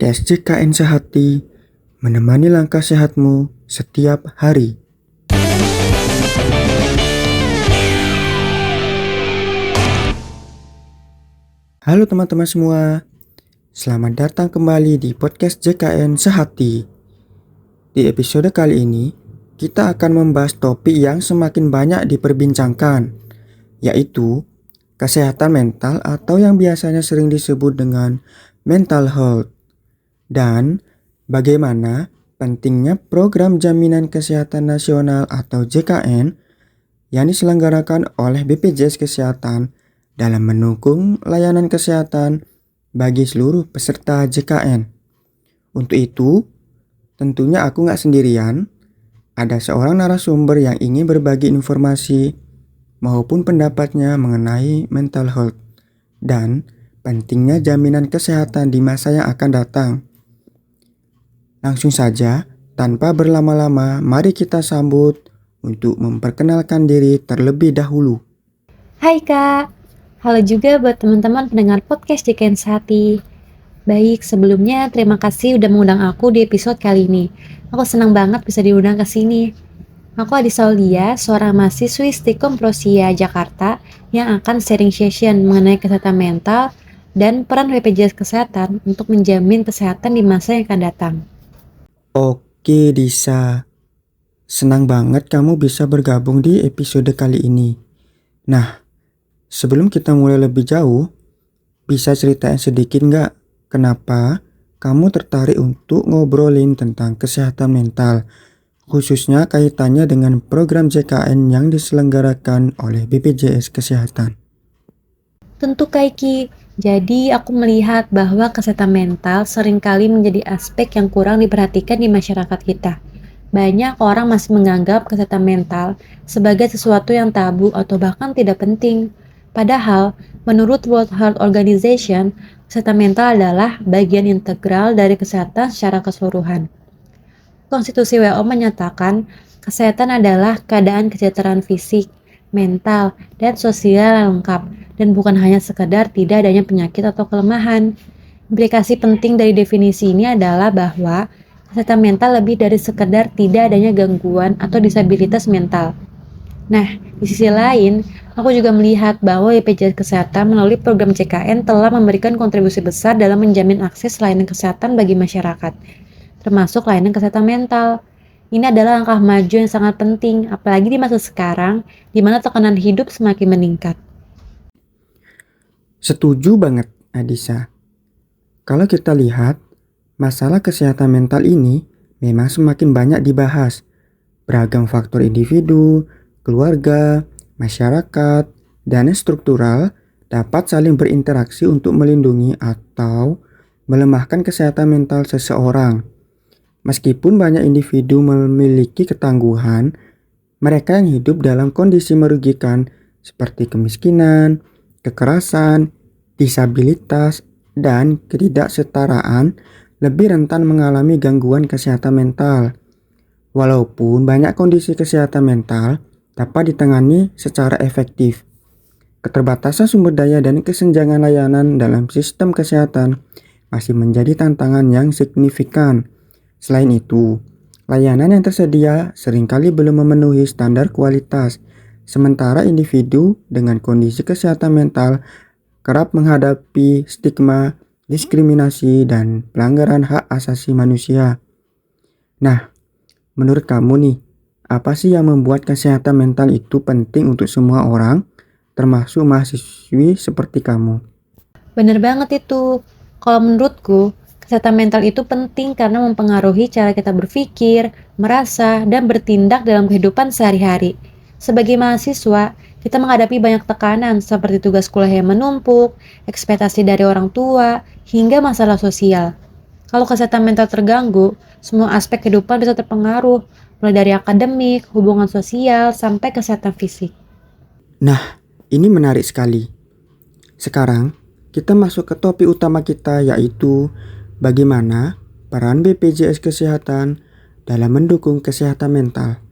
podcast JKN Sehati, menemani langkah sehatmu setiap hari. Halo teman-teman semua, selamat datang kembali di podcast JKN Sehati. Di episode kali ini, kita akan membahas topik yang semakin banyak diperbincangkan, yaitu kesehatan mental atau yang biasanya sering disebut dengan mental health, dan bagaimana pentingnya program Jaminan Kesehatan Nasional atau JKN yang diselenggarakan oleh BPJS Kesehatan dalam mendukung layanan kesehatan bagi seluruh peserta JKN. Untuk itu, tentunya aku nggak sendirian, ada seorang narasumber yang ingin berbagi informasi maupun pendapatnya mengenai mental health dan pentingnya jaminan kesehatan di masa yang akan datang. Langsung saja, tanpa berlama-lama, mari kita sambut untuk memperkenalkan diri terlebih dahulu. Hai Kak, halo juga buat teman-teman pendengar podcast JKN Sehati. Baik, sebelumnya terima kasih udah mengundang aku di episode kali ini. Aku senang banget bisa diundang ke sini. Aku Adi Saulia, seorang mahasiswi Stikom Prosia Jakarta yang akan sharing session mengenai kesehatan mental dan peran BPJS Kesehatan untuk menjamin kesehatan di masa yang akan datang. Oke Disa, senang banget kamu bisa bergabung di episode kali ini. Nah, sebelum kita mulai lebih jauh, bisa ceritain sedikit nggak kenapa kamu tertarik untuk ngobrolin tentang kesehatan mental, khususnya kaitannya dengan program JKN yang diselenggarakan oleh BPJS Kesehatan? Tentu Kaiki, jadi aku melihat bahwa kesehatan mental seringkali menjadi aspek yang kurang diperhatikan di masyarakat kita. Banyak orang masih menganggap kesehatan mental sebagai sesuatu yang tabu atau bahkan tidak penting. Padahal, menurut World Health Organization, kesehatan mental adalah bagian integral dari kesehatan secara keseluruhan. Konstitusi WHO menyatakan, kesehatan adalah keadaan kesejahteraan fisik, mental, dan sosial yang lengkap, dan bukan hanya sekedar tidak adanya penyakit atau kelemahan. Implikasi penting dari definisi ini adalah bahwa kesehatan mental lebih dari sekedar tidak adanya gangguan atau disabilitas mental. Nah, di sisi lain, aku juga melihat bahwa BPJS Kesehatan melalui program JKN telah memberikan kontribusi besar dalam menjamin akses layanan kesehatan bagi masyarakat, termasuk layanan kesehatan mental. Ini adalah langkah maju yang sangat penting, apalagi di masa sekarang, di mana tekanan hidup semakin meningkat. Setuju banget, Adisa. Kalau kita lihat, masalah kesehatan mental ini memang semakin banyak dibahas. Beragam faktor individu, keluarga, masyarakat, dan struktural dapat saling berinteraksi untuk melindungi atau melemahkan kesehatan mental seseorang. Meskipun banyak individu memiliki ketangguhan, mereka yang hidup dalam kondisi merugikan seperti kemiskinan, kekerasan, disabilitas, dan ketidaksetaraan lebih rentan mengalami gangguan kesehatan mental. Walaupun banyak kondisi kesehatan mental dapat ditangani secara efektif, keterbatasan sumber daya dan kesenjangan layanan dalam sistem kesehatan masih menjadi tantangan yang signifikan. Selain itu, layanan yang tersedia seringkali belum memenuhi standar kualitas, sementara individu dengan kondisi kesehatan mental kerap menghadapi stigma, diskriminasi, dan pelanggaran hak asasi manusia. Nah, menurut kamu nih, apa sih yang membuat kesehatan mental itu penting untuk semua orang, termasuk mahasiswi seperti kamu? Bener banget itu. Kalau menurutku, kesehatan mental itu penting karena mempengaruhi cara kita berpikir, merasa, dan bertindak dalam kehidupan sehari-hari. Sebagai mahasiswa, kita menghadapi banyak tekanan seperti tugas kuliah yang menumpuk, ekspektasi dari orang tua, hingga masalah sosial. Kalau kesehatan mental terganggu, semua aspek kehidupan bisa terpengaruh, mulai dari akademik, hubungan sosial, sampai kesehatan fisik. Nah, ini menarik sekali. Sekarang, kita masuk ke topik utama kita, yaitu bagaimana peran BPJS Kesehatan dalam mendukung kesehatan mental.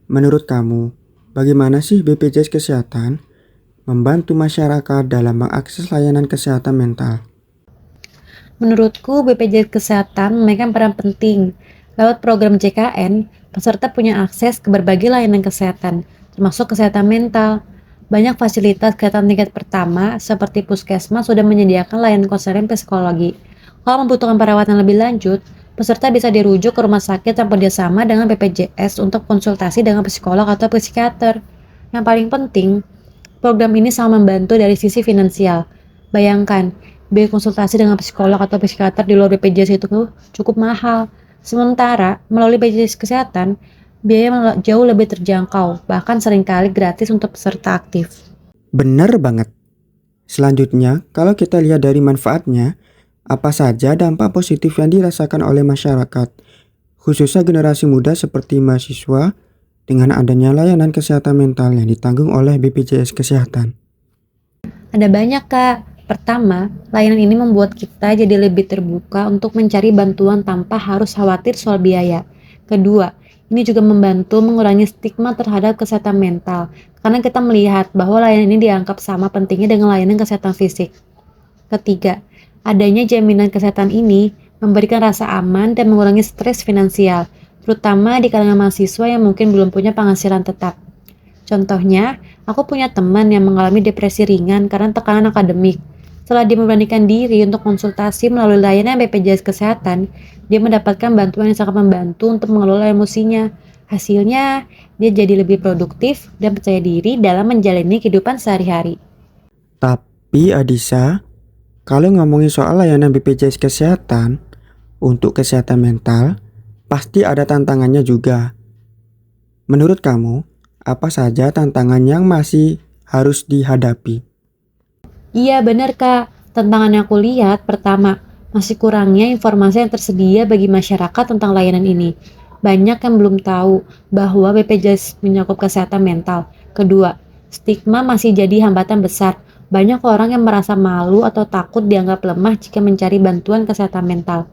Menurut kamu, bagaimana sih BPJS Kesehatan membantu masyarakat dalam mengakses layanan kesehatan mental? Menurutku, BPJS Kesehatan memainkan peran penting. Lewat program JKN, peserta punya akses ke berbagai layanan kesehatan, termasuk kesehatan mental. Banyak fasilitas kesehatan tingkat pertama, seperti puskesmas, sudah menyediakan layanan konseling psikologi. Kalau membutuhkan perawatan lebih lanjut, peserta bisa dirujuk ke rumah sakit yang kerjasama dengan BPJS untuk konsultasi dengan psikolog atau psikiater. Yang paling penting, program ini sangat membantu dari sisi finansial. Bayangkan, biaya konsultasi dengan psikolog atau psikiater di luar BPJS itu cukup mahal. Sementara, melalui BPJS Kesehatan, biaya jauh lebih terjangkau, bahkan seringkali gratis untuk peserta aktif. Benar banget. Selanjutnya, kalau kita lihat dari manfaatnya, apa saja dampak positif yang dirasakan oleh masyarakat, khususnya generasi muda seperti mahasiswa, dengan adanya layanan kesehatan mental yang ditanggung oleh BPJS Kesehatan? Ada banyak, Kak. Pertama, layanan ini membuat kita jadi lebih terbuka untuk mencari bantuan tanpa harus khawatir soal biaya. Kedua, ini juga membantu mengurangi stigma terhadap kesehatan mental, karena kita melihat bahwa layanan ini dianggap sama pentingnya dengan layanan kesehatan fisik. Ketiga, adanya jaminan kesehatan ini memberikan rasa aman dan mengurangi stres finansial, terutama di kalangan mahasiswa yang mungkin belum punya penghasilan tetap. Contohnya, aku punya teman yang mengalami depresi ringan karena tekanan akademik. Setelah dia memberanikan diri untuk konsultasi melalui layanan BPJS Kesehatan, dia mendapatkan bantuan yang sangat membantu untuk mengelola emosinya. Hasilnya, dia jadi lebih produktif dan percaya diri dalam menjalani kehidupan sehari-hari. Tapi Adisa, kalau ngomongin soal layanan BPJS Kesehatan, untuk kesehatan mental, pasti ada tantangannya juga. Menurut kamu, apa saja tantangan yang masih harus dihadapi? Iya benar Kak, tantangan yang aku lihat pertama, masih kurangnya informasi yang tersedia bagi masyarakat tentang layanan ini. Banyak yang belum tahu bahwa BPJS mencakup kesehatan mental. Kedua, stigma masih jadi hambatan besar. Banyak orang yang merasa malu atau takut dianggap lemah jika mencari bantuan kesehatan mental.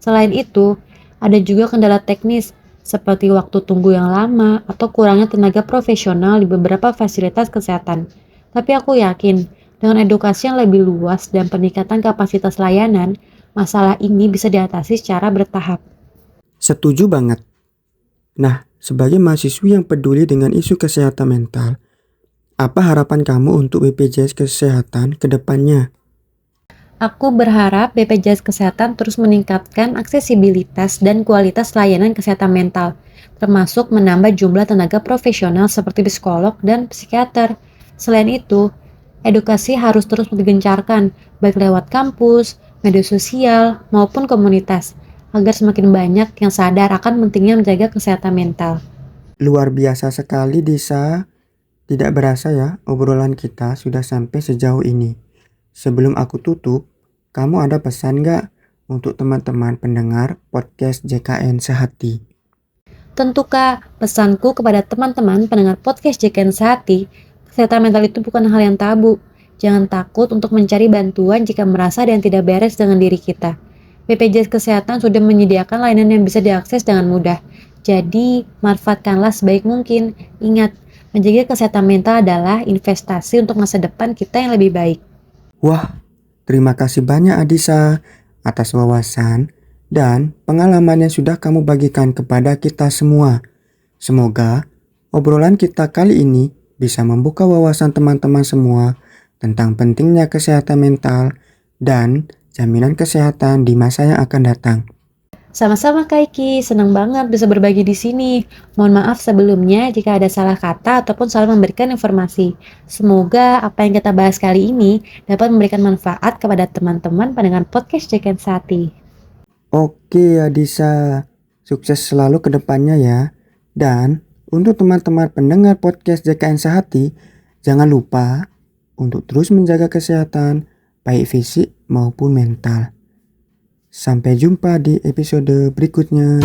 Selain itu, ada juga kendala teknis seperti waktu tunggu yang lama atau kurangnya tenaga profesional di beberapa fasilitas kesehatan. Tapi aku yakin, dengan edukasi yang lebih luas dan peningkatan kapasitas layanan, masalah ini bisa diatasi secara bertahap. Setuju banget. Nah, sebagai mahasiswi yang peduli dengan isu kesehatan mental, apa harapan kamu untuk BPJS Kesehatan ke depannya? Aku berharap BPJS Kesehatan terus meningkatkan aksesibilitas dan kualitas layanan kesehatan mental, termasuk menambah jumlah tenaga profesional seperti psikolog dan psikiater. Selain itu, edukasi harus terus digencarkan, baik lewat kampus, media sosial, maupun komunitas, agar semakin banyak yang sadar akan pentingnya menjaga kesehatan mental. Luar biasa sekali, Disa. Tidak berasa ya, obrolan kita sudah sampai sejauh ini. Sebelum aku tutup, kamu ada pesan nggak untuk teman-teman pendengar podcast JKN Sehati? Tentu Kak, pesanku kepada teman-teman pendengar podcast JKN Sehati, kesehatan mental itu bukan hal yang tabu. Jangan takut untuk mencari bantuan jika merasa ada yang tidak beres dengan diri kita. BPJS Kesehatan sudah menyediakan layanan yang bisa diakses dengan mudah. Jadi, manfaatkanlah sebaik mungkin. Ingat, menjaga kesehatan mental adalah investasi untuk masa depan kita yang lebih baik. Wah, terima kasih banyak Adisa atas wawasan dan pengalaman yang sudah kamu bagikan kepada kita semua. Semoga obrolan kita kali ini bisa membuka wawasan teman-teman semua tentang pentingnya kesehatan mental dan jaminan kesehatan di masa yang akan datang. Sama-sama Kak Iki, senang banget bisa berbagi di sini. Mohon maaf sebelumnya jika ada salah kata ataupun salah memberikan informasi. Semoga apa yang kita bahas kali ini dapat memberikan manfaat kepada teman-teman pendengar podcast JKN Sehati. Oke Adisa, sukses selalu ke depannya ya. Dan untuk teman-teman pendengar podcast JKN Sehati, jangan lupa untuk terus menjaga kesehatan baik fisik maupun mental. Sampai jumpa di episode berikutnya.